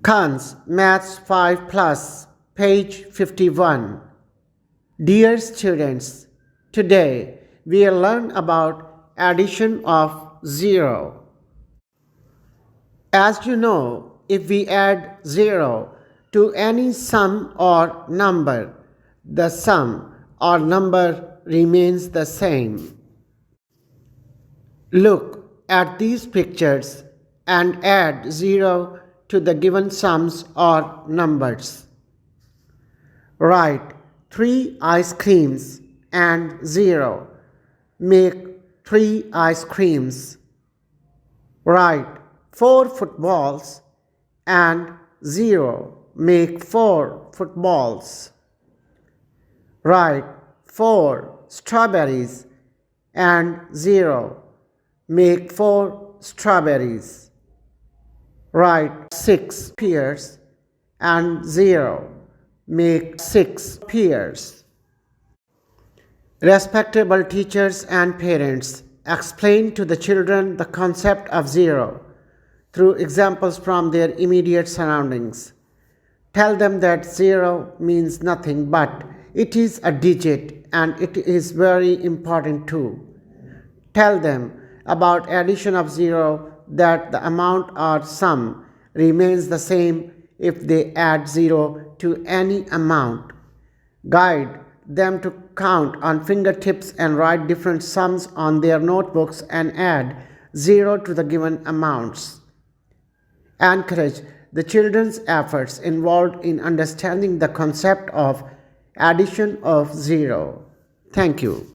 Khan's Maths 5 Plus, page 51. Dear students, today we will learn about addition of 0. As you know, if we add 0 to any sum or number, the sum or number remains the same. Look at these pictures and add 0 to the given sums or numbers. Write 3 ice creams and 0. Make 3 ice creams. Write 4 footballs and 0. Make 4 footballs. Write 4 strawberries and 0. Make 4 strawberries. Write 6 pears and 0. Make 6 pears. Respectable teachers and parents, explain to the children the concept of 0 through examples from their immediate surroundings. Tell them that 0 means nothing, but it is a digit and it is very important too. Tell them about addition of 0, that the amount or sum remains the same if they add 0 to any amount. Guide them to count on fingertips and write different sums on their notebooks and add 0 to the given amounts. Encourage the children's efforts involved in understanding the concept of addition of 0. Thank you.